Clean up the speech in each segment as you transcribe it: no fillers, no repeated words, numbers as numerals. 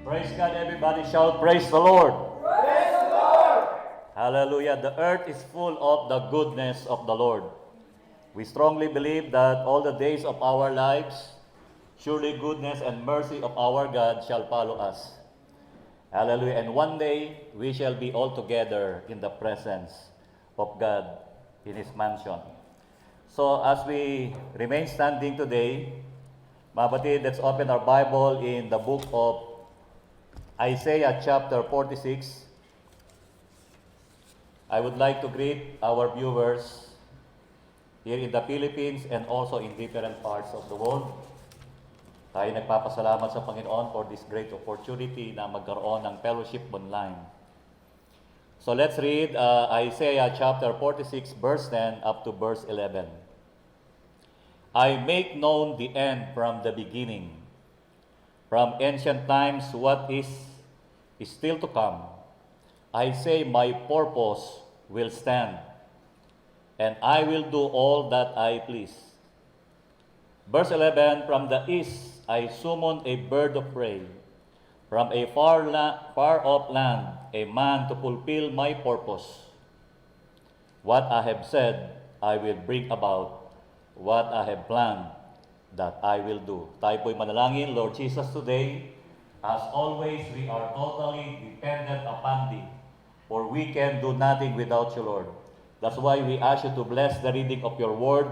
Praise God, everybody. Shout, praise the Lord. Praise the Lord! Hallelujah. The earth is full of the goodness of the Lord. We strongly believe that all the days of our lives, surely goodness and mercy of our God shall follow us. Hallelujah. And one day, we shall be all together in the presence of God in His mansion. So as we remain standing today, mga kapatid, let's open our Bible in the book of Isaiah chapter 46. I would like to greet our viewers here in the Philippines and also in different parts of the world. Tayo nagpapasalamat sa Panginoon for this great opportunity na magkaroon ng fellowship online. So let's read Isaiah chapter 46 verse 10 up to verse 11. I make known the end from the beginning, from ancient times what is still to come. I say my purpose will stand, and I will do all that I please. Verse 11, from the east I summon a bird of prey, from a far off land, a man to fulfill my purpose. What I have said, I will bring about. What I have planned, that I will do. Tayo po'y manalangin, Lord Jesus, today, as always, we are totally dependent upon Thee, for we can do nothing without You, Lord. That's why we ask You to bless the reading of Your word,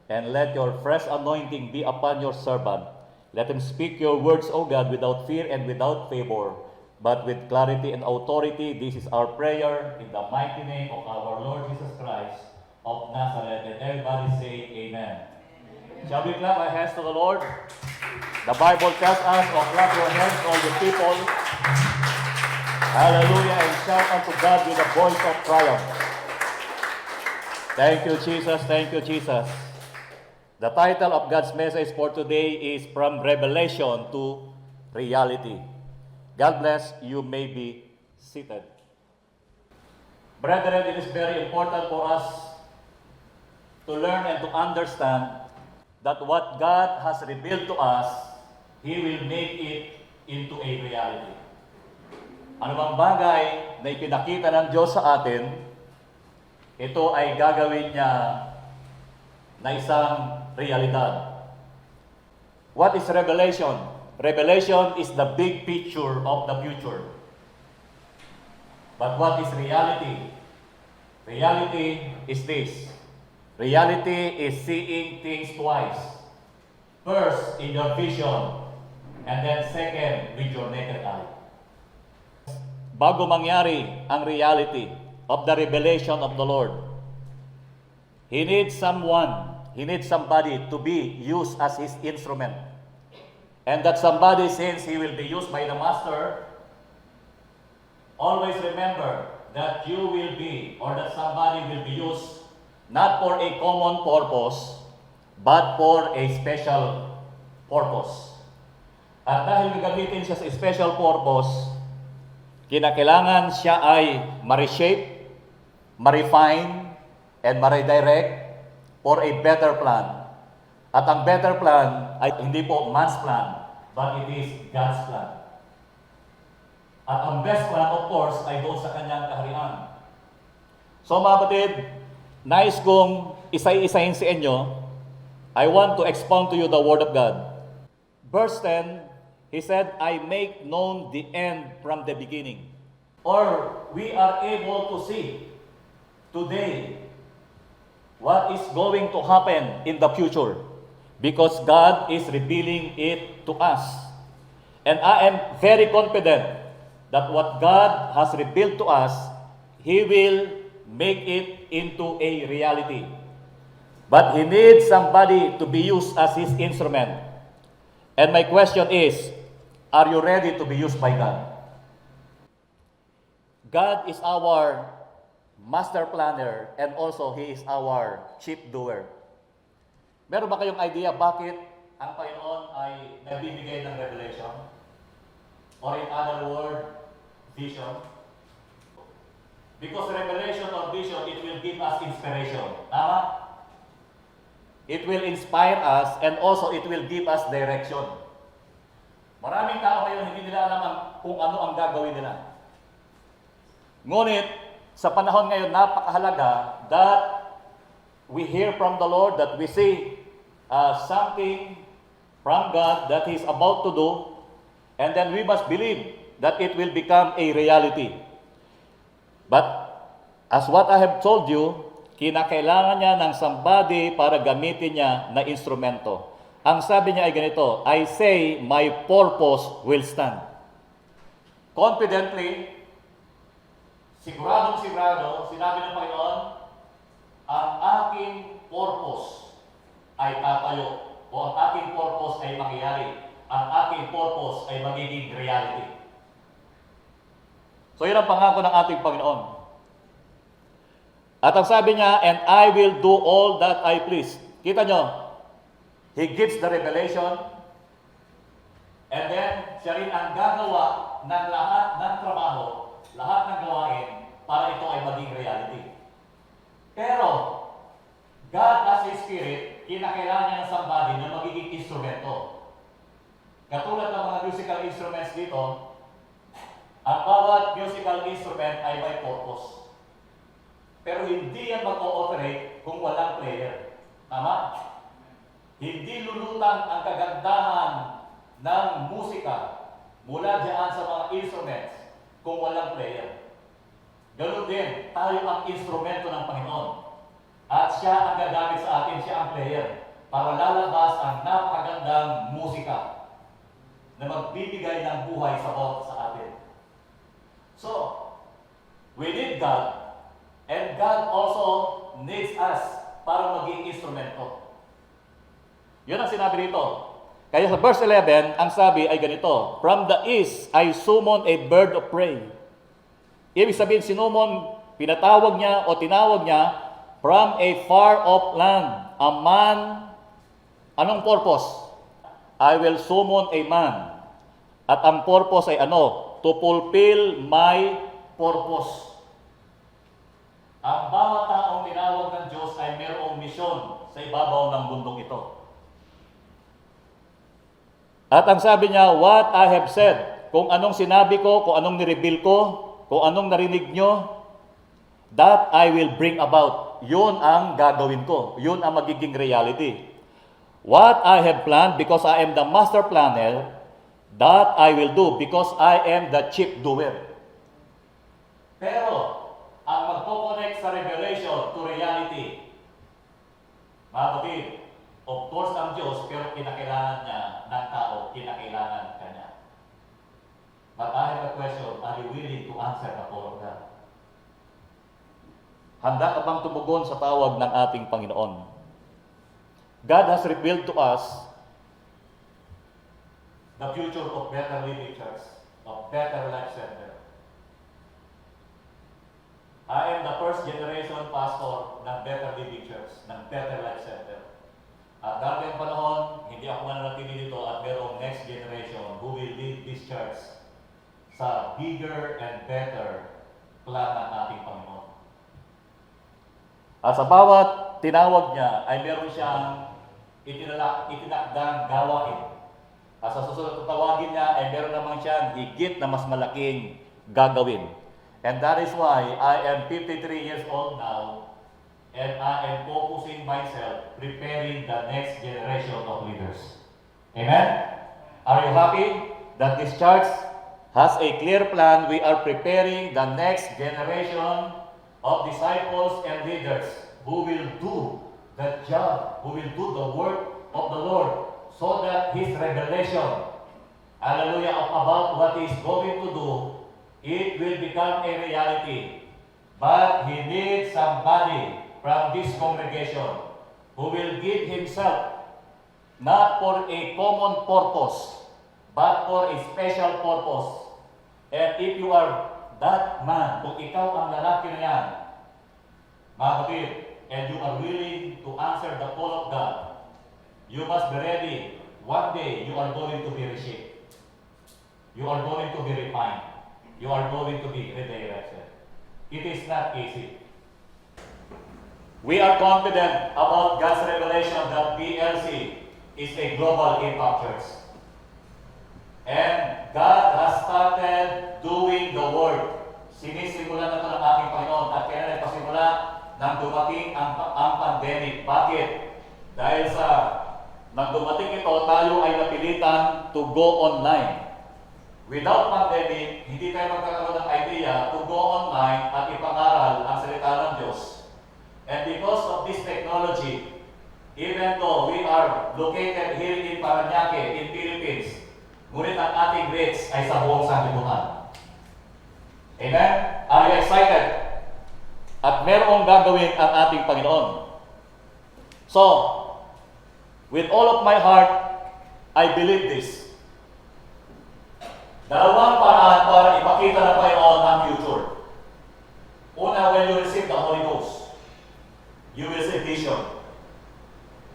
and let Your fresh anointing be upon Your servant. Let him speak Your words, O God, without fear and without favor, but with clarity and authority. This is our prayer in the mighty name of our Lord Jesus Christ of Nazareth. And everybody say amen. Shall we clap our hands to the Lord? The Bible tells us, oh, clap your hands, all the people. Hallelujah, and shout unto God with a voice of triumph. Thank you, Jesus. Thank you, Jesus. The title of God's message for today is From Revelation to Reality. God bless. You may be seated. Brethren, it is very important for us to learn and to understand that what God has revealed to us, He will make it into a reality. Ano bang bagay na ipinakita ng Diyos sa atin, ito ay gagawin niya na isang realidad. What is revelation? Revelation is the big picture of the future. But what is reality? Reality is this. Reality is seeing things twice. First, in your vision, and then second, with your naked eye. Bago mangyari ang reality of the revelation of the Lord, He needs somebody to be used as His instrument. And that somebody, since He will be used by the Master, always remember that you will be, or that somebody will be used not for a common purpose, but for a special purpose. At dahil gagamitin siya sa special purpose, kinakailangan siya ay ma-reshape, ma-refine, and ma-redirect for a better plan. At ang better plan ay hindi po man's plan, but it is God's plan. At ang best plan, of course, ay doon sa kanyang kaharian. So mga kapatid, nais kong isa-isahin sa inyo, I want to expound to you the Word of God. Verse 10, He said, I make known the end from the beginning. Or we are able to see today what is going to happen in the future because God is revealing it to us. And I am very confident that what God has revealed to us, He will make it into a reality. But He needs somebody to be used as His instrument. And my question is, are you ready to be used by God? God is our master planner and also He is our chief doer. Meron ba kayong idea bakit ang Panginoon ay nagbibigay ng revelation? Or in other words, vision? Because revelation or vision, it will give us inspiration. Tama? It will inspire us and also it will give us direction. Maraming tao ngayon hindi nila alam kung ano ang gagawin nila. Ngunit, sa panahon ngayon, napakahalaga that we hear from the Lord, that we see something from God that He's about to do, and then we must believe that it will become a reality. But, as what I have told you, kinakailangan niya ng somebody para gamitin niya na instrumento. Ang sabi niya ay ganito, I say, my purpose will stand. Confidently, siguradong-sigurado, sinabi ng Panginoon, ang aking purpose ay tatayo, o ang aking purpose ay mangyayari, ang aking purpose ay magiging reality. So yun ang pangako ng ating Panginoon. At ang sabi niya, and I will do all that I please. Kita nyo, He gives the revelation, and then siya rin ang gagawa ng lahat ng trabaho, lahat ng gawain, para ito ay maging reality. Pero, God as His Spirit, kinakailangan niya ng somebody na magiging instrumento. Katulad ng mga musical instruments dito, ang bawat musical instrument ay may purpose. Pero hindi yan mag-ooperate kung walang player. Tama? Hindi lulutang ang kagandahan ng musika mula diyan sa mga instruments kung walang player. Ganun din, tayo ang instrumento ng Panginoon. At siya ang gagamit sa atin, siya ang player, para lalabas ang napakagandang musika na magbibigay ng buhay sa bawat sa atin. So, we need God, and God also needs us para maging instrumento. Yun ang sinabi dito. Kaya sa verse 11, ang sabi ay ganito, from the east I summon a bird of prey. Ibig sabihin, pinatawag niya o tinawag niya from a far off land, a man. Anong purpose? I will summon a man. At ang purpose ay ano? To fulfill my purpose. Ang bawat taong tinawag ng Diyos ay mayroong misyon sa ibabaw ng bundok ito. At ang sabi niya, what I have said, kung anong sinabi ko, kung anong nireveal ko, kung anong narinig nyo, that I will bring about. Yun ang gagawin ko. Yun ang magiging reality. What I have planned, because I am the master planner, that I will do, because I am the chief doer. Pero, ang magpo-connect sa revelation to reality, mga kapatid, of course ang Diyos, pero kinakailangan niya ng tao, kinakailangan kanya. But I have a question, are you willing to answer the call of God? Handa ka bang tumugon sa tawag ng ating Panginoon? God has revealed to us the future of Better Living Church, of Better Life Center. I am the first generation pastor ng Better Living Church, ng Better Life Center. At darating panahon, hindi ako mananatili dito at merong next generation who will lead this church sa bigger and better plan ng ating Panginoon. At sa bawat tinawag niya ay meron siyang itinakdang gawain. At sa susunod na tawagin niya ay meron naman siyang higit na mas malaking gagawin. And that is why I am 53 years old now, and I am focusing myself preparing the next generation of leaders. Amen? Are you happy that this church has a clear plan? We are preparing the next generation of disciples and leaders who will do the job, who will do the work of the Lord, so that His revelation, hallelujah, about what He is going to do, it will become a reality. But He needs somebody from this congregation who will give himself not for a common purpose, but for a special purpose. And if you are that man, kung ikaw ang lalaki na yan, mga kapatid, and you are willing to answer the call of God, you must be ready. One day, you are going to be reshaped. You are going to be refined. You are going to be redirected. It is not easy. We are confident about God's revelation that BLC is a global impact church. And God pinagsimulan na ito ng ating Panginoon at kaya nagpasimula nang dumating ang pandemic. Bakit? Dahil sa nang dumating ito, tayo ay napilitan to go online. Without pandemic, hindi tayo magkakaroon ng idea to go online at ipangaral ang salita ng Diyos. And because of this technology, even though we are located here in Parañaque, in Philippines, ngunit ang ating reach ay sa buong sanlibutan. Amen? Are you excited? At merong gagawin ang ating Panginoon. So, with all of my heart, I believe this. Dalawang paraan para ipakita ng Panginoon ang future. Una, when you receive the Holy Ghost, you will see vision.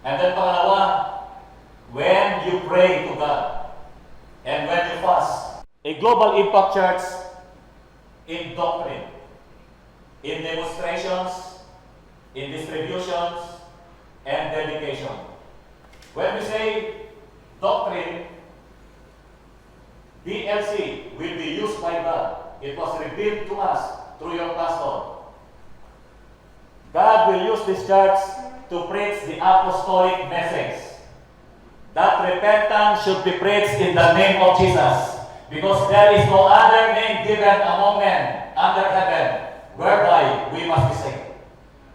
And then pangalawa, when you pray to God, and when you fast. A global impact church in doctrine, in demonstrations, in distributions, and dedication. When we say doctrine, DLC will be used by God. It was revealed to us through your pastor. God will use this church to preach the apostolic message that repentance should be preached in the name of Jesus, because there is no other name given among men under heaven whereby we must be saved.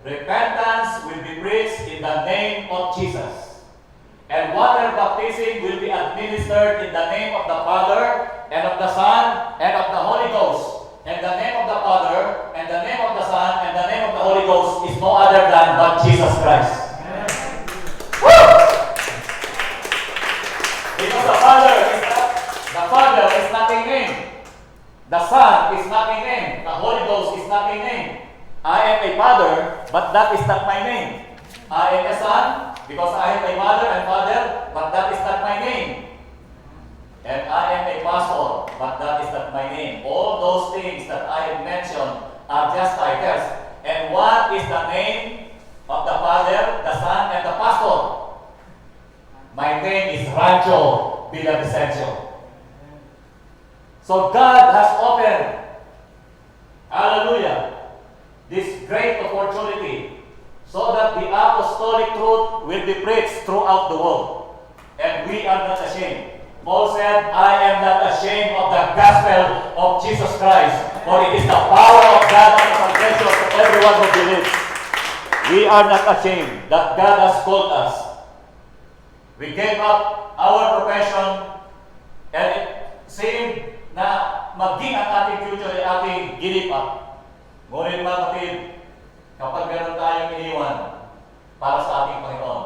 Repentance will be preached in the name of Jesus. And water baptism will be administered in the name of the Father, and of the Son, and of the Holy Ghost. And the name of the Father, and the name of the Son, and the name of the Holy Ghost is no other than but Jesus Christ. Woo! Because the Father is not a name. The Son is not a name. The Holy Ghost is not a name. I am a father, but that is not my name. I am a son, because I have a mother and father, but that is not my name. And I am a pastor, but that is not my name. All those things that I have mentioned are just titles. And what is the name of the Father, the Son, and the Pastor? My name is Rancho Villavicencio. So God has opened, hallelujah, this great opportunity so that the apostolic truth will be preached throughout the world. And we are not ashamed. Paul said, I am not ashamed of the gospel of Jesus Christ, for it is the power of God and the salvation of everyone who believes. We are not ashamed that God has called us. We gave up our profession, and it seemed na maging ang ating future ay ating give up. Ngunit mga kapatid, kapag meron tayong iniwan para sa ating Panginoon,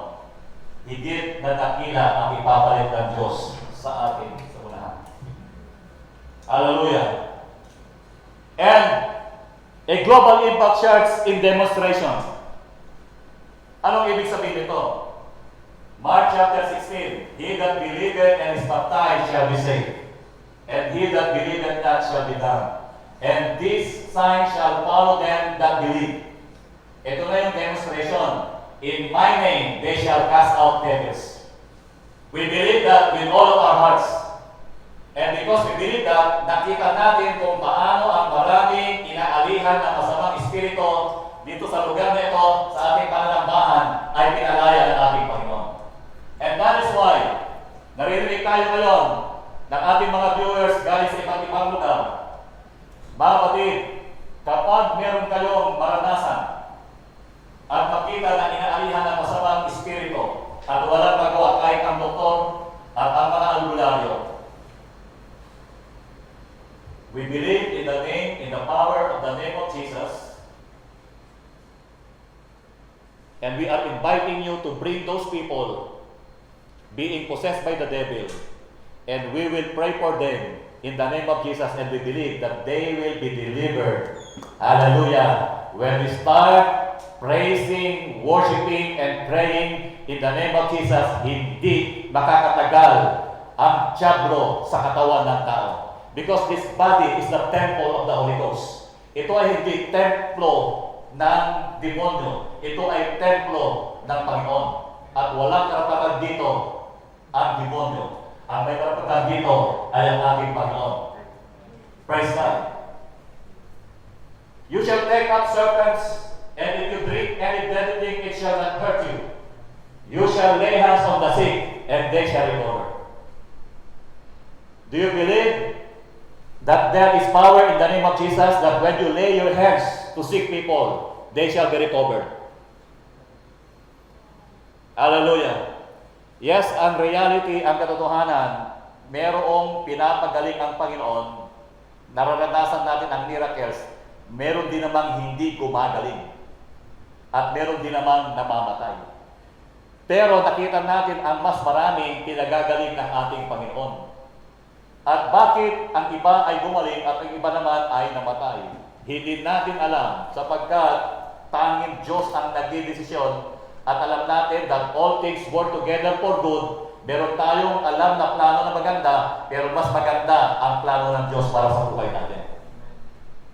higit na dakila ang ipapalit ng Diyos sa atin sa unahan. Hallelujah. And a global impact church in demonstration. Anong ibig sabihin nito? Mark chapter 16, he that believeth and is baptized shall be saved, and he that believeth not shall be damned. And this sign shall follow them that believe. Ito na yung demonstration. In my name, they shall cast out devils. We believe that with all of our hearts. And because we believe that, nakita natin kung paano ang maraming inaalihan ng masamang espiritu dito sa lugar na ito, sa ating pananambahan, ay pinalaya ng ating Panginoon. And that is why, naririnig tayo ngayon ng ating mga viewers galing sa iba't ibang lugar. Mga kapatid, kapag meron kayong maranasan at makita na inaalihan ng masamang espiritu at walang magawa kahit ang doktor at ang mga albularyo, we believe in the name, in the power of the name of Jesus, and we are inviting you to bring those people being possessed by the devil, and we will pray for them in the name of Jesus, and we believe that they will be delivered. Hallelujah. When we start praising, worshiping, and praying in the name of Jesus, hindi makakatagal ang tiyablo sa katawan ng tao. Because this body is the temple of the Holy Ghost. Ito ay hindi templo ng demonyo. Ito ay templo ng Panginoon. At walang karapatan dito ang demonyo. Ang may karapatan dito ay ang ating Panginoon. Praise God. You shall take up serpents, and if you drink any deadly thing, it shall not hurt you. You shall lay hands on the sick, and they shall recover. Do you believe that there is power in the name of Jesus, that when you lay your hands to sick people, they shall be recovered? Hallelujah. Yes, ang reality, ang katotohanan, merong pinapagaling ang Panginoon, nararanasan natin ang miracles, meron din namang hindi gumagaling, at meron din namang namamatay. Pero nakita natin ang mas maraming pinagagaling ng ating Panginoon. At bakit ang iba ay gumaling at ang iba naman ay namatay? Hindi natin alam, sapagkat tanging Diyos ang nagdidesisyon, at alam natin that all things work together for good. Meron tayong alam na plano na maganda, pero mas maganda ang plano ng Diyos para sa buhay natin.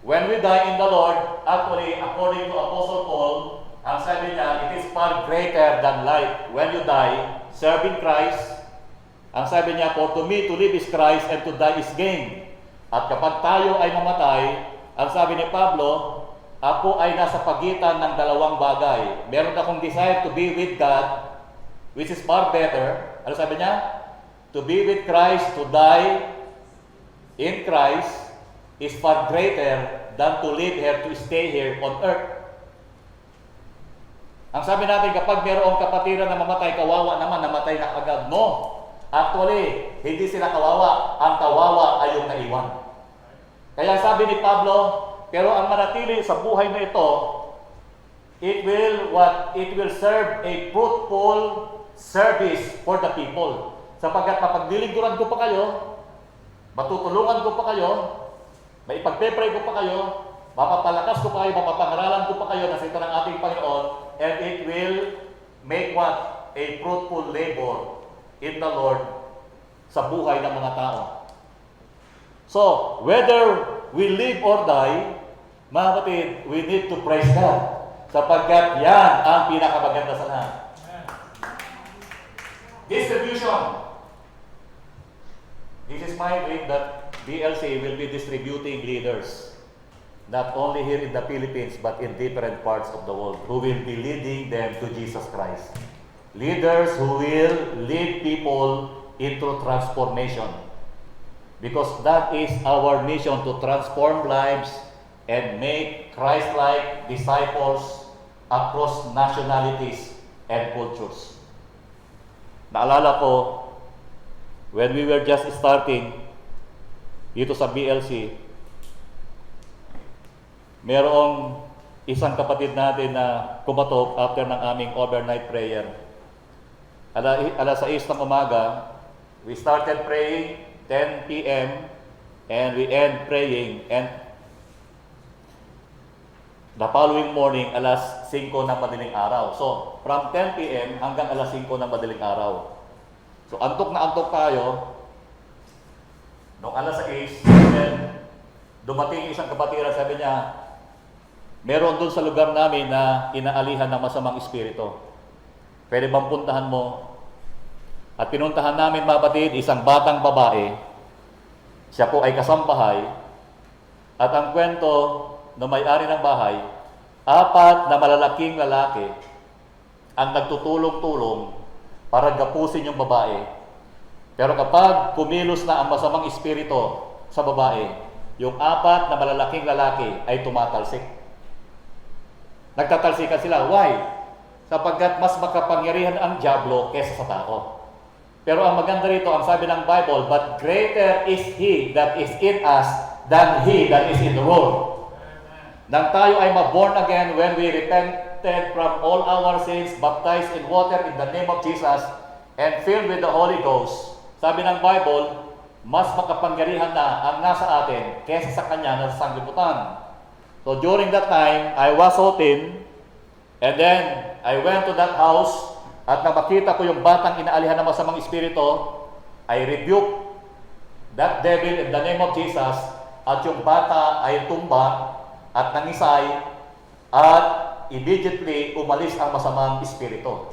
When we die in the Lord, actually, according to Apostle Paul, ang sabi niya, it is far greater than life. When you die, serving Christ, ang sabi niya, for to me to live is Christ and to die is gain. At kapag tayo ay mamatay, ang sabi ni Pablo, ako ay nasa pagitan ng dalawang bagay. Meron akong desire to be with God, which is far better. Ano sabi niya? To be with Christ, to die in Christ, is far greater than to live here, to stay here on earth. Ang sabi natin, kapag mayroong kapatiran na mamatay, kawawa naman, namatay na agad. No! Actually, hindi sila kawawa. Ang kawawa ay yung naiwan. Kaya sabi ni Pablo, pero ang manatili sa buhay na ito, it will serve a fruitful service for the people. Sapagkat mapaglilingkuran ko pa kayo, matutulungan ko pa kayo, maipagpe-pray ko pa kayo, mapapalakas ko pa kayo, mapapangaralan ko pa kayo na sita ng ating Panginoon, and it will make what? A fruitful labor in the Lord sa buhay ng mga tao. So, whether we live or die, mga kapatid, we need to praise God. Sapagkat yan ang pinakamaganda sa lahat. Distribution. This is my dream that BLC will be distributing leaders, not only here in the Philippines, but in different parts of the world, who will be leading them to Jesus Christ. Leaders who will lead people into transformation. Because that is our mission, to transform lives and make Christ-like disciples across nationalities and cultures. Naalala ko, when we were just starting dito sa BLC, merong isang kapatid natin na kumatok after ng aming overnight prayer. Alas 6 ng umaga, we started praying 10 p.m. and we end praying, and the following morning, alas 5 ng madaling araw. So, from 10 p.m. hanggang alas 5 ng madaling araw. So, antok na antok tayo. Noong alas 6, then dumating isang kapatiran, sabi niya, meron doon sa lugar namin na inaalihan ng masamang espiritu. Pwede bang puntahan mo? At pinuntahan namin, mga kapatid, isang batang babae. Siya po ay kasambahay. At ang kwento na may-ari ng bahay, 4 na malalaking lalaki ang nagtutulong-tulong para gapusin yung babae. Pero kapag kumilos na ang masamang espiritu sa babae, yung 4 na malalaking lalaki ay tumatalsik. Nagtatalsikan sila. Why? Sapagkat mas makapangyarihan ang diablo kesa sa tao. Pero ang maganda rito, ang sabi ng Bible, but greater is He that is in us than he that is in the world. Nang tayo ay ma-born again, when we repented from all our sins, baptized in water in the name of Jesus, and filled with the Holy Ghost, sabi ng Bible, mas makapangyarihan na ang nasa atin kesa sa Kanya na sa sanglibutan. So during that time, I was so thin, and then I went to that house, at nang makita ko yung batang inaalihan ng masamang espiritu, I rebuke that devil in the name of Jesus, at yung bata ay tumba at nangisay, at immediately umalis ang masamang espiritu.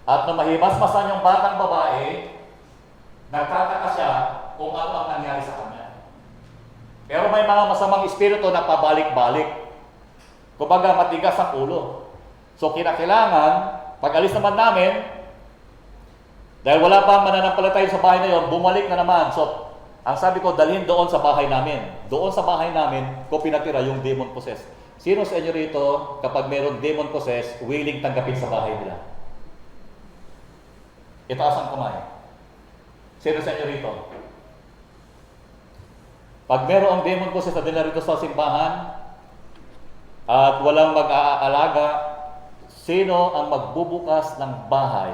At nung mahimasmasan yung batang babae, nagtataka siya kung ano ang nangyari sa kanya. Pero may mga masamang espiritu na pabalik-balik. Kumbaga, matigas ang ulo. So, kinakailangan, pag alis naman namin, dahil wala pang mananampalataya sa bahay na yon, bumalik na naman. So, ang sabi ko, dalhin doon sa bahay namin. Doon sa bahay namin, ko pinatira yung demon possessed. Sino sa inyo rito, kapag mayroong demon possessed, willing tanggapin sa bahay nila? Itaas ang kamay. Sino sa inyo rito? Pag mayroong demon possessed na dinala rito sa simbahan, at walang mag-aalaga, sino ang magbubukas ng bahay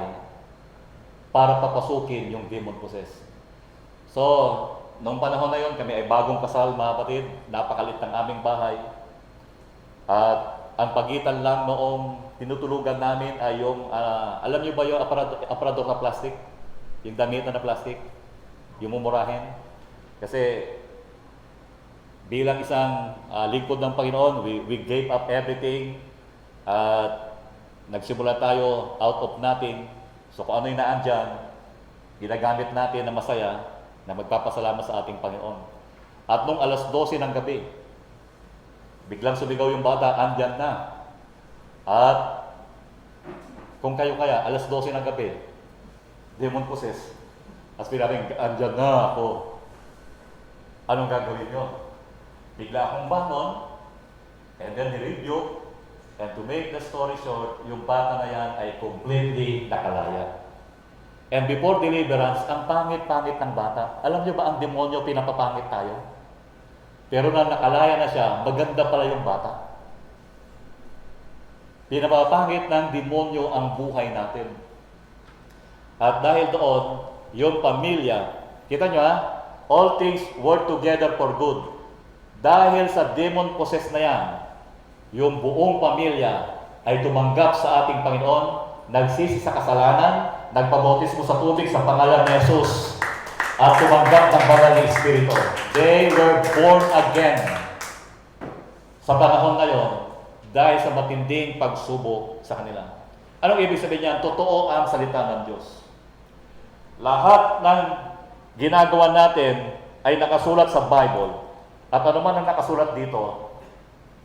para papasukin yung demon possessed? So, noong panahon na yon, kami ay bagong kasal, mga kapatid, napakalit ng aming bahay. At ang pagitan lang noong tinutulugan namin ay yung, alam niyo ba yung aparador na plastic? Yung damit na plastic? Yung mumurahin? Kasi bilang isang lingkod ng Panginoon, we gave up everything at nagsimula tayo out of nothing. So kung ano yung naandyan, ginagamit natin na masaya na magpapasalamat sa ating Panginoon. At nung alas 12 ng gabi, biglang sumigaw yung bata, andyan na. At kung kayo kaya, alas 12 ng gabi, demon possessed. As pinabing, andyan na ako. Anong gagawin nyo? Bigla akong bangon, and then ni-rebuke, and to make the story short, yung bata na yan ay completely nakalaya. And before deliverance, ang pangit-pangit ng bata. Alam niyo ba ang demonyo pinapapangit tayo? Pero na nakalaya na siya, maganda pala yung bata. Pinapapangit ng demonyo ang buhay natin. At dahil doon, yung pamilya, kita nyo all things work together for good. Dahil sa demon possessed na yan, yung buong pamilya ay tumanggap sa ating Panginoon, nagsisi sa kasalanan, nagpabautismo sa tubig sa pangalan ni Jesus, at tumanggap ng banal na Espiritu. They were born again sa panahon na yon dahil sa matinding pagsubok sa kanila. Anong ibig sabihin niyan? Totoo ang salita ng Diyos. Lahat ng ginagawa natin ay nakasulat sa Bible. At ano man ang nakasulat dito,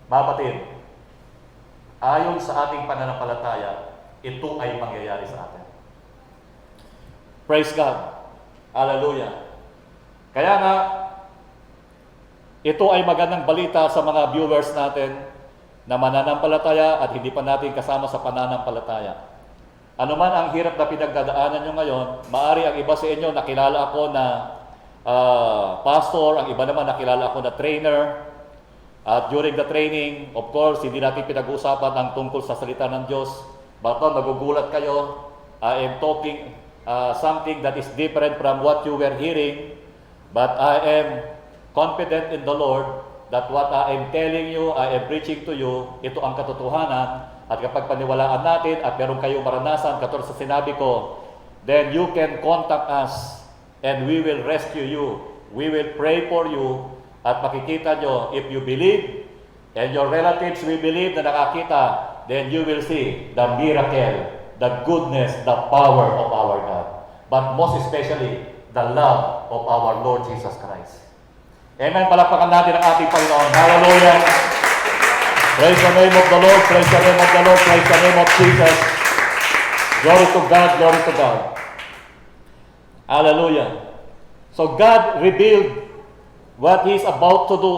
mga kapatid, ayon sa ating pananampalataya, ito ay mangyayari sa atin. Praise God. Hallelujah. Kaya nga, ito ay magandang balita sa mga viewers natin na mananampalataya at hindi pa natin kasama sa pananampalataya. Ano man ang hirap na pinagdadaanan nyo ngayon, maari ang iba sa inyo nakilala ako na pastor, ang iba naman nakilala ako na trainer. At during the training, of course, hindi natin pinag-uusapan ang tungkol sa salita ng Diyos. Baka nagugulat kayo, I am talking something that is different from what you were hearing, but I am confident in the Lord that what I am telling you, I am preaching to you, ito ang katotohanan. At kapag paniwalaan natin at meron kayong maranasan, katulad sa sinabi ko, then you can contact us and we will rescue you. We will pray for you. At makikita nyo, if you believe, and your relatives will believe na nakakita, then you will see the miracle, the goodness, the power of our God. But most especially, the love of our Lord Jesus Christ. Amen. Palakpakan natin ang ating Panginoon. Hallelujah. Praise the name of the Lord. Praise the name of the Lord. Praise the name of Jesus. Glory to God. Glory to God. Hallelujah. So God revealed what He is about to do,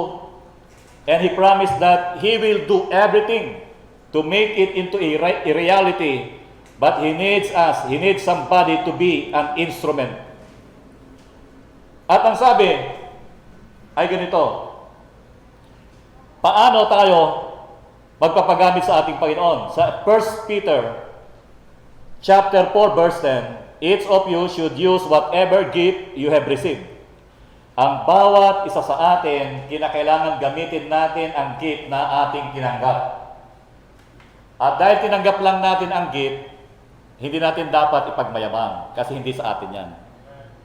and He promised that He will do everything to make it into a reality, but He needs us, He needs somebody to be an instrument. At ang sabi ay ganito, paano tayo magpapagamit sa ating Panginoon? Sa 1 Peter chapter 4 verse 10, each of you should use whatever gift you have received. Ang bawat isa sa atin, kinakailangan gamitin natin ang gift na ating tinanggap. At dahil tinanggap lang natin ang gift, hindi natin dapat ipagmayabang kasi hindi sa atin yan.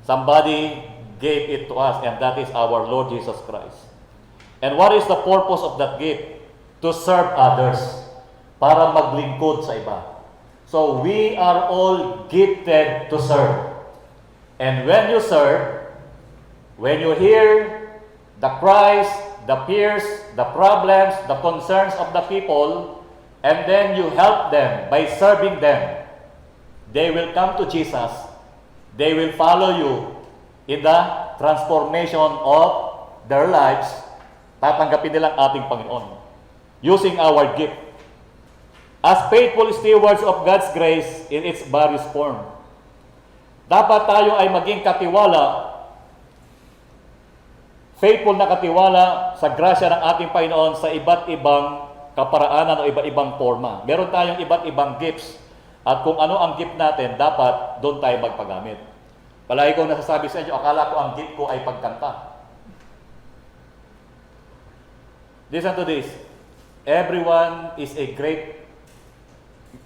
Somebody gave it to us, and that is our Lord Jesus Christ. And what is the purpose of that gift? To serve others, para maglingkod sa iba. So we are all gifted to serve. And when you serve, when you hear the cries, the fears, the problems, the concerns of the people, and then you help them by serving them. They will come to Jesus. They will follow you in the transformation of their lives. Tatanggapin nilang ating Panginoon using our gift as faithful stewards of God's grace in its various form. Dapat tayo ay maging katiwala, faithful na katiwala sa grasya ng ating Panginoon sa iba't ibang kaparaanan o iba't ibang forma. Meron tayong iba't ibang gifts at kung ano ang gift natin, dapat doon tayo magpagamit. Palagi ko nasasabi sa inyo, akala ko ang gift ko ay pagkanta. Listen to this. Everyone is a great,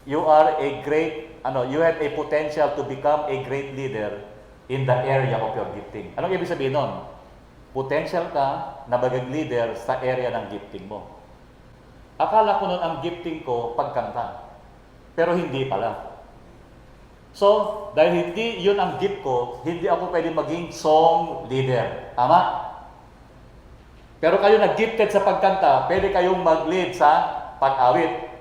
you are a great, you have a potential to become a great leader in the area of your gifting. Anong ibig sabihin nun? Potential ka na maging leader sa area ng gifting mo. Akala ko nun ang gifting ko pagkanta. Pero hindi pala. So, dahil hindi yun ang gift ko, hindi ako pwede maging song leader. Tama? Pero kayo na-gifted sa pagkanta, pwede kayong mag-lead sa pag-awit.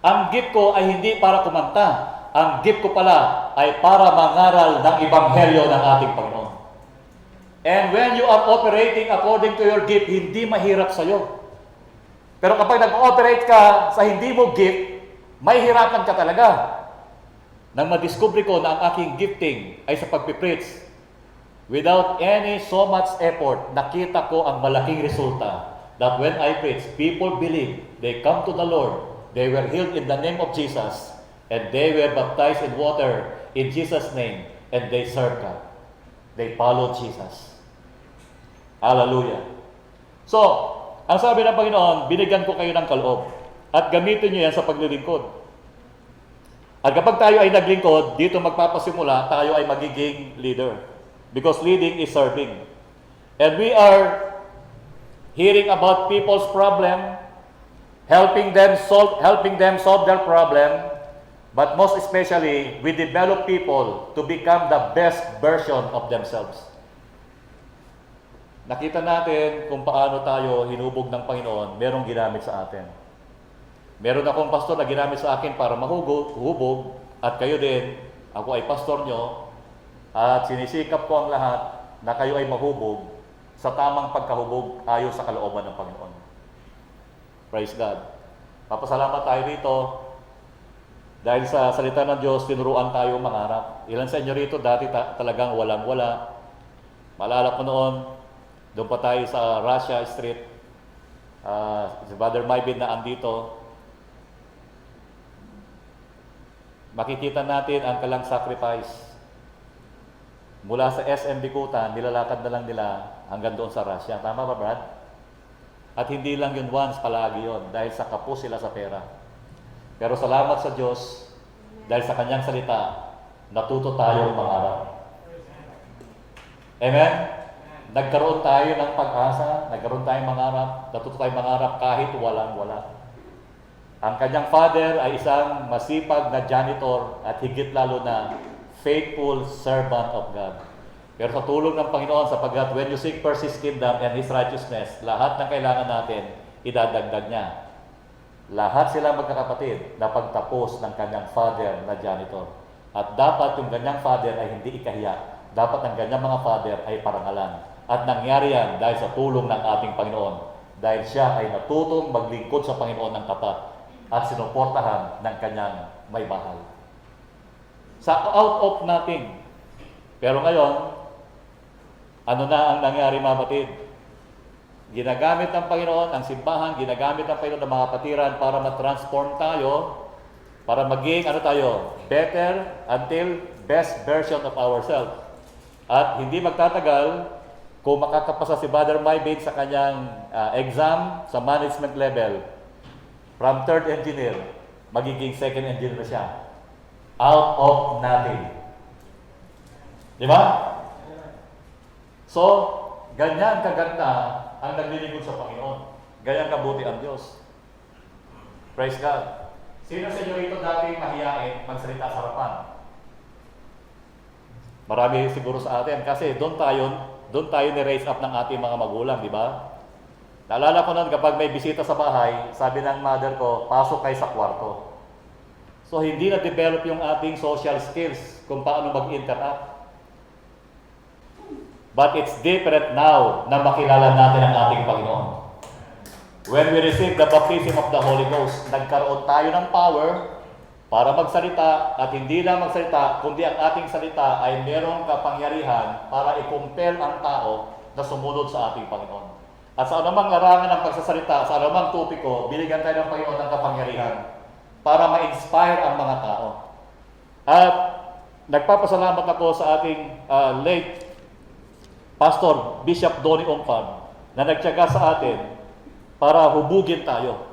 Ang gift ko ay hindi para kumanta. Ang gift ko pala ay para mangaral ng ebanghelyo ng ating Panginoon. And when you are operating according to your gift, hindi mahirap sa'yo. Pero kapag nag-ooperate ka sa hindi mo gift, may hirapan ka talaga. Nang madiscover ko na ang aking gifting ay sa pagpipreach, without any so much effort, nakita ko ang malaking resulta. That when I preach, people believe, they come to the Lord, they were healed in the name of Jesus, and they were baptized in water in Jesus' name, and they served God. They followed Jesus. Hallelujah. So, ang sabi ng Panginoon, binigyan ko kayo ng kaloob at gamitin nyo yan sa paglilingkod. At kapag tayo ay naglingkod, dito magpapasimula, tayo ay magiging leader. Because leading is serving. And we are hearing about people's problem, helping them solve their problem, but most especially, we develop people to become the best version of themselves. Nakita natin kung paano tayo hinubog ng Panginoon, merong ginamit sa atin. Meron akong pastor na ginamit sa akin para mahubog, at kayo din, ako ay pastor nyo, at sinisikap ko ang lahat na kayo ay mahubog sa tamang pagkahubog ayon sa kalooban ng Panginoon. Praise God. Papasalamat tayo rito dahil sa salita ng Diyos, tinuruan tayo mangarap. Ilan sa inyo rito dati talagang walang-wala. Maalala ko noon, doon pa tayo sa Russia Street, si Brother Maybin na andito. Makikita natin ang kalang sacrifice. Mula sa SM Bikutan, nilalakad na lang nila hanggang doon sa Russia. Tama ba, Brad? At hindi lang yun once, palagi yun, dahil sa kapos sila sa pera. Pero salamat sa Diyos, dahil sa Kanyang salita, natuto tayo mangarap. Amen? Nagkaroon tayo ng pag-asa, nagkaroon tayong mangarap, natuto tayong mangarap kahit walang-wala. Ang kanyang father ay isang masipag na janitor at higit lalo na faithful servant of God. Pero sa tulong ng Panginoon, sapagkat when you seek first His kingdom and His righteousness, lahat ng kailangan natin, idadagdag niya. Lahat sila magkakapatid na pagtapos ng kanyang father na janitor. At dapat yung kanyang father ay hindi ikahiya. Dapat ang kanyang mga father ay parangalan. At nangyari yan dahil sa tulong ng ating Panginoon. Dahil siya ay natutong maglingkod sa Panginoon ng tapat at sinuportahan ng kanyang may bahay. Sa out of nothing. Pero ngayon, ano na ang nangyari, mga kapatid? Ginagamit ng Panginoon, ang simbahan, ginagamit ng Panginoon ng mga kapatiran para ma-transform tayo, para maging, better until best version of ourselves. At hindi magtatagal, kung makakapasa si Brother Maybin sa kanyang exam sa management level, from third engineer, magiging second engineer na siya. Out of nothing. Di ba? So, ganyan kaganda ang naglilingkod sa Panginoon. Ganyan kabuti ang Diyos. Praise God. Sino sa inyo rito dati mahiyain magsalita sa harapan? Marami siguro sa atin kasi doon tayo doon tayo ni-raise up ng ating mga magulang, di ba? Naalala ko noon kapag may bisita sa bahay, sabi ng mother ko, pasok kayo sa kwarto. So hindi na-develop yung ating social skills kung paano mag-interact. But it's different now na makilala natin ang ating Panginoon. When we receive the baptism of the Holy Ghost, nagkaroon tayo ng power para magsalita, at hindi lang magsalita, kundi ang ating salita ay merong kapangyarihan para i-compel ang tao na sumunod sa ating Panginoon. At sa anumang larangan ng pagsasalita, sa anumang topiko, binigyan tayo ng Panginoon ng kapangyarihan para ma-inspire ang mga tao. At nagpapasalamat ako sa ating late Pastor Bishop Donnie Ongpan na nagtiyaga sa atin para hubugin tayo.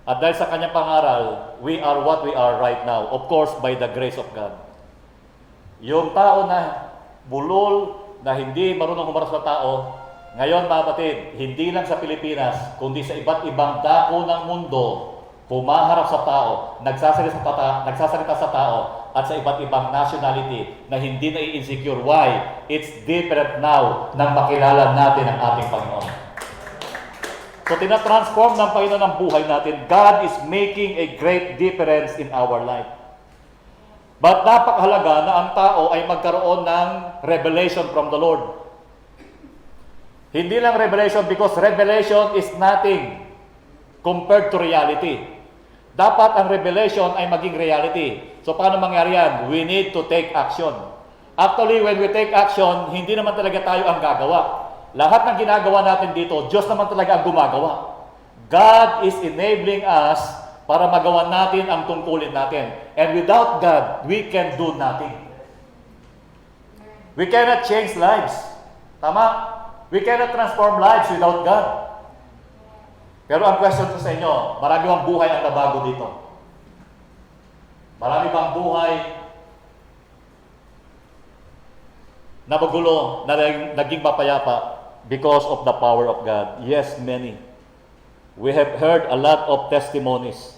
At dahil sa kanyang pangaral, we are what we are right now. Of course, by the grace of God. Yung tao na bulol, na hindi marunong humarap sa tao, ngayon mga kapatid, hindi lang sa Pilipinas, kundi sa iba't ibang dako ng mundo, humaharap sa tao, nagsasalita sa tao, at sa iba't ibang nationality na hindi na i-insecure. Why? It's different now nang makilala natin ang ating Panginoon. So, tinatransform ng Panginoon ang buhay natin. God is making a great difference in our life. But napakahalaga na ang tao ay magkaroon ng revelation from the Lord. Hindi lang revelation because revelation is nothing compared to reality. Dapat ang revelation ay maging reality. So, paano mangyari yan? We need to take action. Actually, when we take action, hindi naman talaga tayo ang gagawa. Lahat ng ginagawa natin dito, Diyos naman talaga ang gumagawa. God is enabling us para magawa natin ang tungkulin natin. And without God, we can do nothing. We cannot change lives. Tama? We cannot transform lives without God. Pero ang question ko sa inyo, marami bang buhay ang nabago dito? Marami bang buhay na magulo, na naging mapayapa because of the power of God? Yes, many. We have heard a lot of testimonies.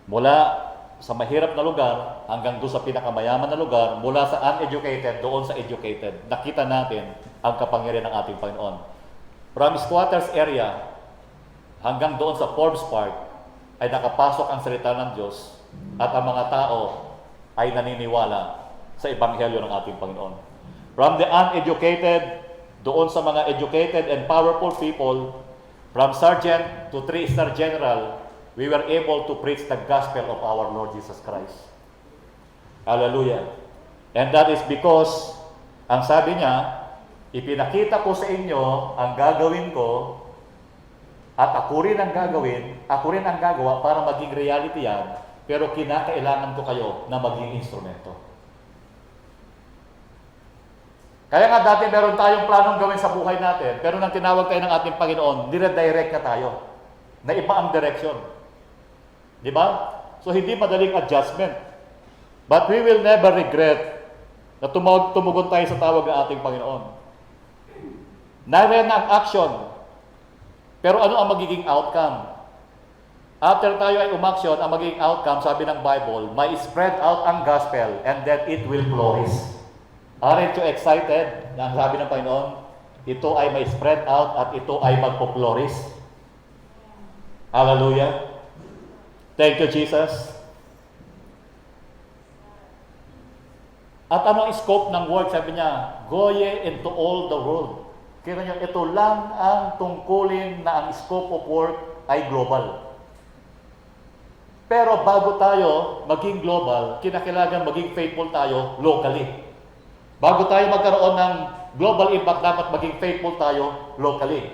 Mula sa mahirap na lugar hanggang doon sa pinakamayaman na lugar, mula sa uneducated doon sa educated. Nakita natin ang kapangyarihan ng ating Panginoon. From squatters area hanggang doon sa Forbes Park ay nakapasok ang salita ng Diyos at ang mga tao ay naniniwala sa ebanghelyo ng ating Panginoon. From the uneducated doon sa mga educated and powerful people, from sergeant to 3-star general, we were able to preach the gospel of our Lord Jesus Christ. Hallelujah. And that is because, ang sabi niya, ipinakita ko sa inyo ang gagawin ko at ako rin ang gagawa para maging reality yan, pero kinakailangan ko kayo na maging instrumento. Kaya nga dati meron tayong planong gawin sa buhay natin, pero nang tinawag tayo ng ating Panginoon, dire-direct na tayo, na iba ang direction. Di ba? So hindi madaling adjustment. But we will never regret na tumugon tayo sa tawag ng ating Panginoon. Nariyan ang action. Pero ano ang magiging outcome? After tayo ay umaksyon, ang magiging outcome, sabi ng Bible, may spread out ang gospel and that it will flourish. Aren't you excited na ang sabi ng Panginoon, ito ay may spread out at ito ay magpo-flourish? Hallelujah. Thank you, Jesus. At ano ang scope ng work? Sabi niya, go ye into all the world. Kaya niyo, ito lang ang tungkulin na ang scope of work ay global. Pero bago tayo maging global, kinakailangan maging faithful tayo locally. Bago tayo magkaroon ng global impact, dapat maging faithful tayo locally.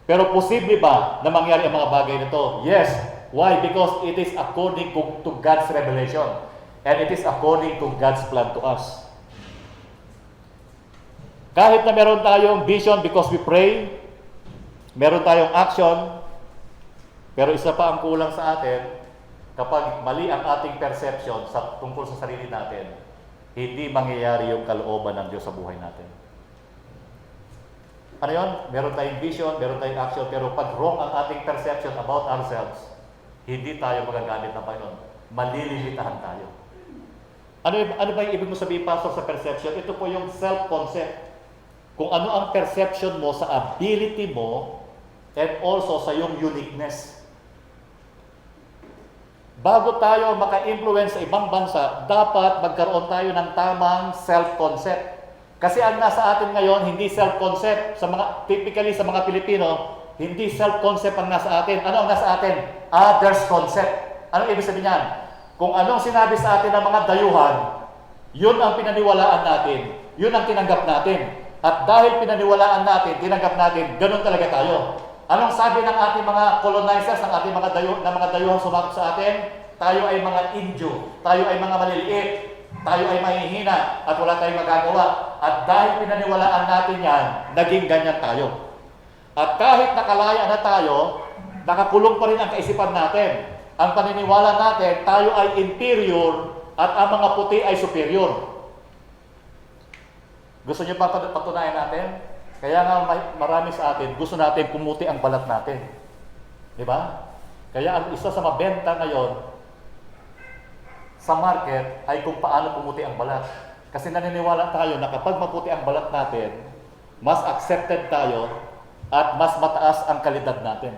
Pero posible ba na mangyari ang mga bagay nito? Yes. Why? Because it is according to God's revelation. And it is according to God's plan to us. Kahit na meron tayong vision because we pray, meron tayong action, pero isa pa ang kulang sa atin, kapag mali ang ating perception tungkol sa sarili natin, hindi mangyayari yung kalooban ng Diyos sa buhay natin. Ano yun? Meron tayong vision, meron tayong action, pero pag wrong ang ating perception about ourselves, hindi tayo magagamit ng Panginoon. Malilimitahan tayo. Ano ba yung ibig mo sabihin, Pastor, sa perception? Ito po yung self-concept. kung ano ang perception mo sa ability mo and also sa iyong uniqueness. Bago tayo maka-influence sa ibang bansa, dapat magkaroon tayo ng tamang self-concept. Kasi ang nasa atin ngayon, hindi self-concept. Typically sa mga Pilipino, hindi self-concept ang nasa atin. Ano ang nasa atin? Others concept. Anong ibig sabihin niyan? Kung anong sinabi sa atin ng mga dayuhan, yun ang pinaniwalaan natin. Yun ang tinanggap natin. At dahil pinaniwalaan natin, tinanggap natin, ganun talaga tayo. Anong sabi ng ating mga colonizers, ng ating mga dayuhan sumakop sa atin? Tayo ay mga Indio, tayo ay mga maliliit, tayo ay mahihina, at wala tayong magagawa. At dahil pinaniwalaan natin yan, naging ganyan tayo. At kahit nakalaya na tayo, nakakulong pa rin ang kaisipan natin. Ang paniniwala natin, tayo ay inferior at ang mga puti ay superior. Gusto niyo pa patunayan natin? Kaya nga marami sa atin, gusto natin pumuti ang balat natin. Di ba? Kaya ang isa sa mabenta ngayon sa market ay kung paano pumuti ang balat. Kasi naniniwala tayo na kapag maputi ang balat natin, mas accepted tayo at mas mataas ang kalidad natin.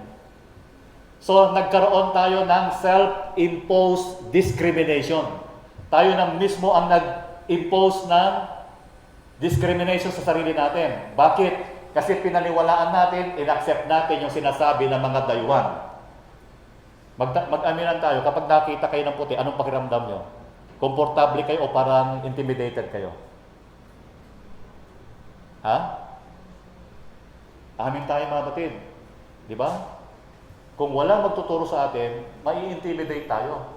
So, nagkaroon tayo ng self-imposed discrimination. Tayo na mismo ang nag-impose ng discrimination sa sarili natin. Bakit? Kasi pinaniwalaan natin, in-accept natin yung sinasabi ng mga dayuhan. Mag-aminan tayo, kapag nakita kayo ng puti, anong pakiramdam nyo? Komportable kayo o parang intimidated kayo? Ha? Amin tayo mga batid. Di ba? Kung walang magtuturo sa atin, mai-intimidate tayo.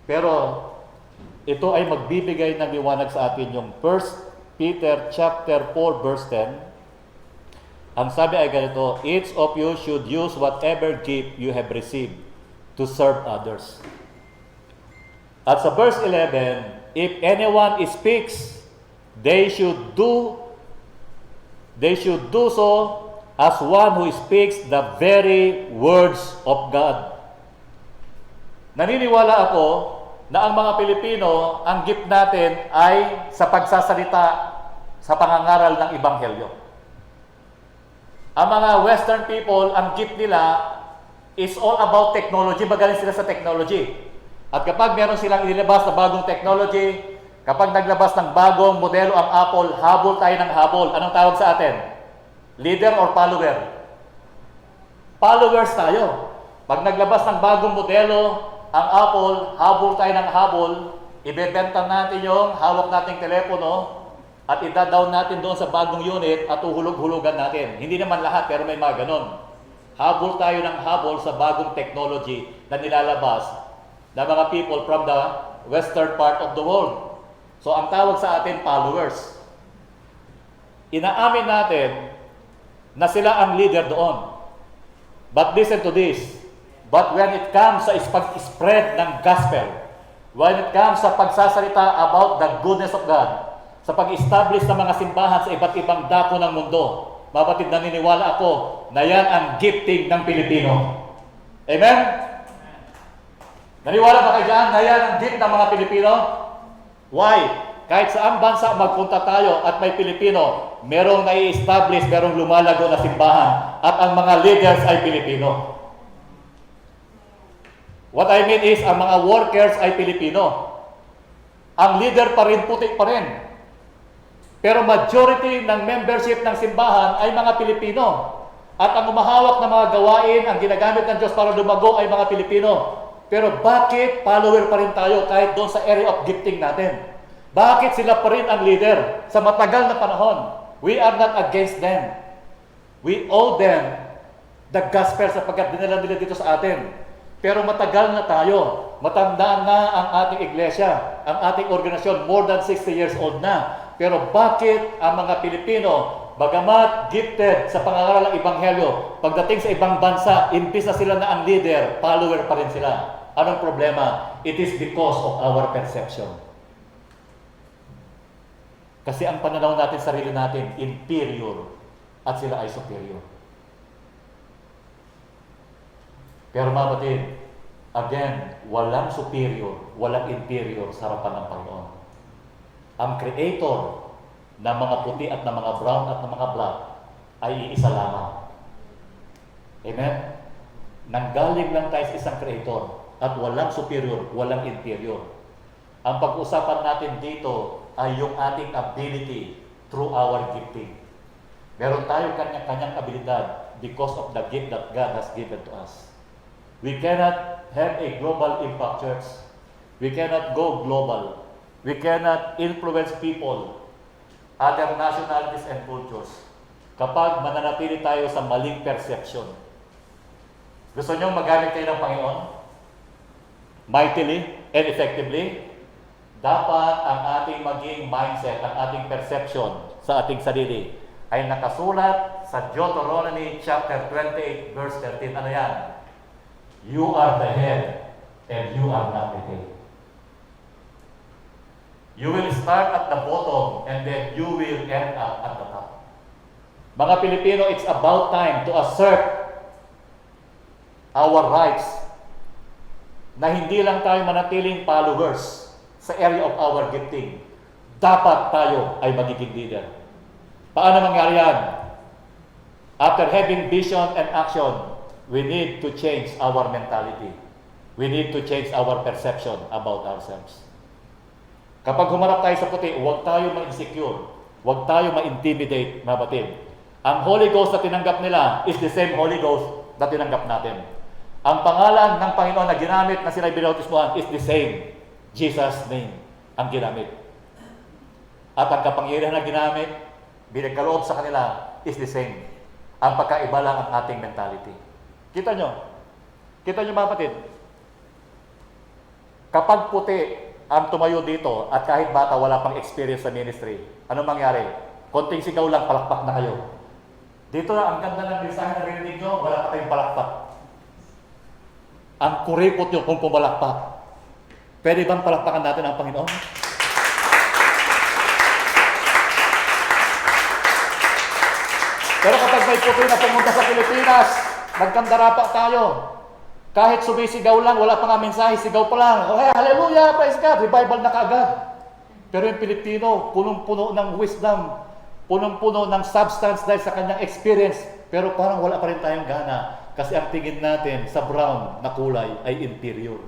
Pero, ito ay magbibigay ng liwanag sa atin yung 1 Peter chapter 4 verse 10. Ang sabi ay ganito, each of you should use whatever gift you have received to serve others. At sa verse 11, if anyone speaks, they should do so as one who speaks the very words of God. Naniniwala ako na ang mga Pilipino, ang gift natin ay sa pagsasalita sa pangangaral ng Ebanghelyo. Ang mga Western people, ang gift nila is all about technology. Magaling sila sa technology. At kapag meron silang inilabas na bagong technology, kapag naglabas ng bagong modelo ang Apple, habol tayo ng habol. Anong tawag sa atin? Leader or follower? Followers tayo. Pag naglabas ng bagong modelo, ang Apple, habol tayo ng habol, ibebenta natin yung hawak nating telepono at ida-down natin doon sa bagong unit at uhulog-hulugan natin. Hindi naman lahat, pero may mga ganon. Habol tayo ng habol sa bagong technology na nilalabas ng mga people from the western part of the world. So, ang tawag sa atin, followers. Inaamin natin na sila ang leader doon. But listen to this. But when it comes sa pag-spread ng gospel, when it comes sa pagsasalita about the goodness of God, sa pag-establish ng mga simbahan sa iba't ibang dako ng mundo, mabatid naniniwala ako na yan ang gifting ng Pilipino. Amen? Naniwala ba kayo dyan na yan ang gift ng mga Pilipino? Why? Kahit saan bansa magpunta tayo at may Pilipino, merong nai-establish, merong lumalago na simbahan at ang mga leaders ay Pilipino. What I mean is, ang mga workers ay Pilipino. Ang leader pa rin, puti pa rin. Pero majority ng membership ng simbahan ay mga Pilipino. At ang umahawak ng mga gawain, ang ginagamit ng Diyos para lumago ay mga Pilipino. Pero bakit follower pa rin tayo kahit doon sa area of gifting natin? Bakit sila pa rin ang leader sa matagal na panahon? We are not against them. We owe them the gospel sapagkat dinala nila dito sa atin. Pero matagal na tayo. Matanda na ang ating iglesia, ang ating organisasyon, more than 60 years old na. Pero bakit ang mga Pilipino, bagamat gifted sa pangangaral ng Ebanghelyo, pagdating sa ibang bansa, imbis na sila na ang leader, follower pa rin sila? Anong problema? It is because of our perception. Kasi ang pananaw natin sa sarili natin, inferior, at sila ay superior. Pero mga kapatid, again, walang superior, walang inferior sa harapan ng Panginoon. Ang Creator na mga puti at na mga brown at na mga black ay iisa lamang. Amen? Nanggaling lang tayo sa isang creator at walang superior, walang inferior. Ang pag-usapan natin dito ay yung ating ability through our gifting. Meron tayo kanya-kanyang abilidad because of the gift that God has given to us. We cannot have a global impact church. We cannot go global. We cannot influence people, other nationalities and cultures, kapag mananatili tayo sa maling perception. Gusto nyo magamit kayo ng Panginoon? Mightily and effectively? Dapat ang ating maging mindset, ang ating perception sa ating sarili ay nakasulat sa Deuteronomy chapter 28 verse 13. Ano yan? You are the head and you are not the tail. You will start at the bottom and then you will end up at the top. Mga Pilipino, it's about time to assert our rights na hindi lang tayo manatiling followers sa area of our gifting. Dapat tayo ay magiging leader. Paano mangyari yan? After having vision and action, we need to change our mentality. We need to change our perception about ourselves. Kapag humarap tayo sa puti, huwag tayo ma-insecure. Huwag tayo ma-intimidate, mabatid. Ang Holy Ghost na tinanggap nila is the same Holy Ghost na tinanggap natin. Ang pangalan ng Panginoon na ginamit na sila binautismuhan is the same. Jesus' name ang ginamit. At ang kapangyarihan na ginamit, binagkaloob sa kanila is the same. Ang pagkaiba lang ang ating mentality. Kita nyo? Kita nyo mga kapatid? Kapag puti ang tumayo dito at kahit bata wala pang experience sa ministry, anong mangyari? Konting sigaw lang, palakpak na kayo. Dito na, ang ganda ng mensahe na rinig nyo, wala pa kayong palakpak. Ang kuripot nyo kung pumalakpak. Pwede bang palakpakan natin ang Panginoon? Pero kapag may puti na pumunta sa Pilipinas, nagkandarapa tayo. Kahit sumisigaw lang, wala pa nga mensahe, sigaw pa lang. Oh, hey, hallelujah, praise God, revival na kaagad. Pero yung Pilipino, punong-puno ng wisdom, punong-puno ng substance dahil sa kanyang experience, pero parang wala pa rin tayong gana. Kasi ang tingin natin sa brown na kulay ay inferior.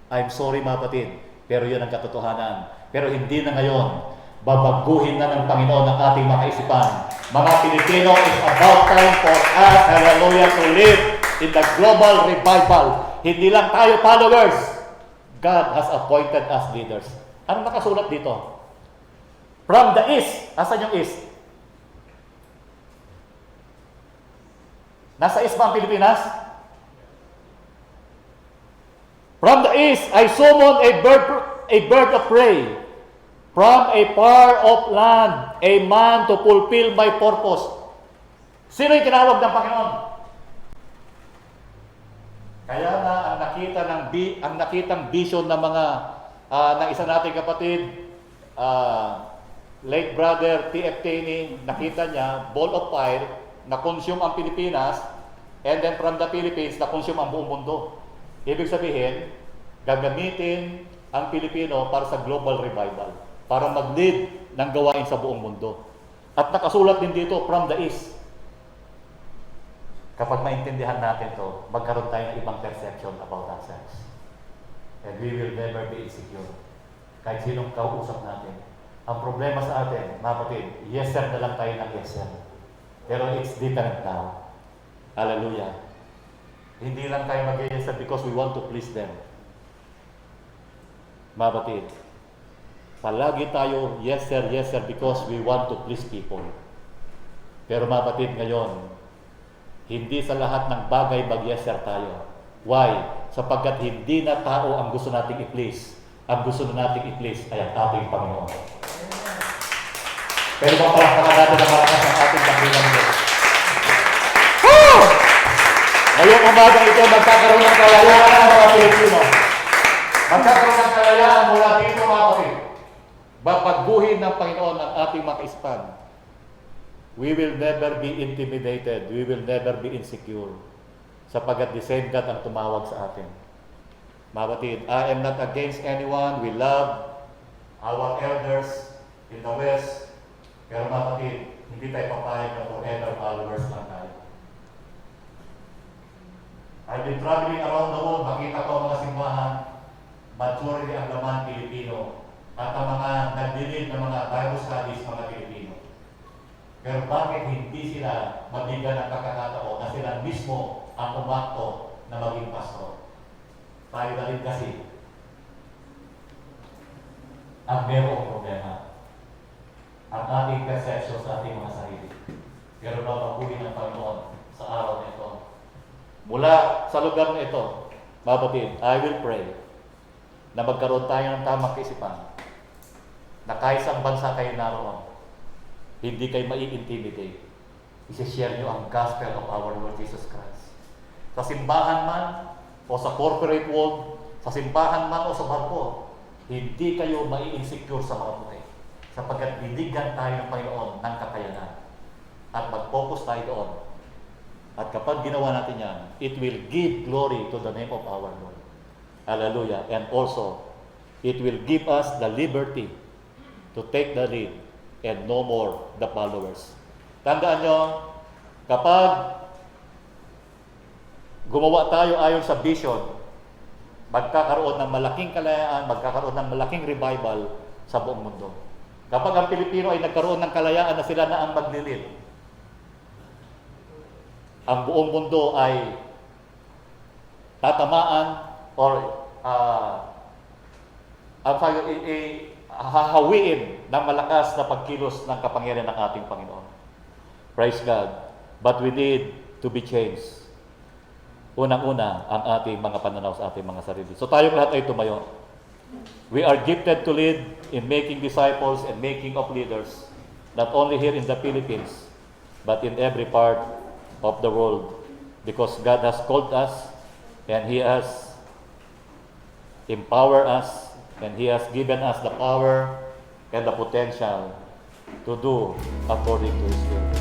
I'm sorry mga kapatid, pero yun ang katotohanan. Pero hindi na ngayon. Babaguhin na ng Panginoon ang ating mga kaisipan. Mga Pilipino, it's about time for us, hallelujah, to live in the global revival. Hindi lang tayo followers. God has appointed us leaders. Anong nakasulat dito? From the east. Asan yung east? Nasa east ba ang Pilipinas? From the east, I summon a bird of prey. From a far off land, a man to fulfill my purpose. Sino yung tinawag ng Panginoon? Kaya na ang nakitang vision ng mga ng isa nating kapatid, late brother T.F. Taney, nakita niya ball of fire na consume ang Pilipinas, and then from the Philippines na consume ang buong mundo. Ibig sabihin, gagamitin ang Pilipino para sa global revival, para mag-lead ng gawain sa buong mundo. At nakasulat din dito, from the east. Kapag maintindihan natin to, magkaroon tayo ng ibang perception about ourselves. And we will never be insecure. Kahit sinong kausap natin. Ang problema sa atin, mga kapatid, yes sir na lang tayo ng yes sir. Pero it's different now. Hallelujah. Hindi lang tayo mag-yes sir because we want to please them. Mga kapatid, palagi tayo yes sir because we want to please people. Pero mga kapatid, ngayon, hindi sa lahat ng bagay mag-yes sir tayo. Why? Sapagkat hindi na tao ang gusto nating i-please. Ang gusto na nating i-please ay ang ating Panginoon. Pero mapalakpakan natin ang malakas ng ating Panginoon. Woo! Ngayong umaga ito, magkakaroon ng kalayaan ang mga Pilipino. Magkakaroon ng kalayaan mula dito mga kapatid. Babaguhin ng Panginoon ang ating mga kaisipan. We will never be intimidated. We will never be insecure. Sapagkat the same God ang tumawag sa atin. Mga kapatid, I am not against anyone. We love our elders in the West. Pero mga kapatid, hindi tayo papayag na forever followers lang tayo. I've been traveling around the world, makita ko ang mga simbahan, majority ang laman Pilipino, at ang mga nagdilid ng mga Bible studies, mga Pilipino. Pero bakit hindi sila mabigyan ng pagkakataon na sila mismo ang umakto na maging pastor? Tayo na rin kasi ang merong problema. Ang ating perception sa ating mga sarili. Pero babaguli ng Panginoon sa araw na ito. Mula sa lugar na ito, mga kapatid, I will pray na magkaroon tayo ng tamang kaisipan na kahit sa bansa kayo naroon, hindi kayo mai-intimidate. I-share nyo ang gospel of our Lord Jesus Christ. Sa simbahan man, o sa corporate world, sa simbahan man o sa barko, hindi kayo mai-insecure sa mga puti. Sapagkat binigyan tayo ng Panginoon ng kakayanan. At mag-focus tayo doon. At kapag ginawa natin yan, it will give glory to the name of our Lord. Hallelujah. And also, it will give us the liberty to take the lead and no more the followers. Tandaan nyo, kapag gumawa tayo ayon sa vision, magkakaroon ng malaking kalayaan, magkakaroon ng malaking revival sa buong mundo. Kapag ang Pilipino ay nagkaroon ng kalayaan na sila na ang maglilid, ang buong mundo ay tatamaan or hahawiin ng malakas na pagkilos ng kapangyarihan ng ating Panginoon. Praise God. But we need to be changed. Unang-una, ang ating mga pananaw sa ating mga sarili. So tayong lahat ay tumayo. We are gifted to lead in making disciples and making of leaders, not only here in the Philippines, but in every part of the world. Because God has called us, and He has empowered us, and He has given us the power and the potential to do according to His will.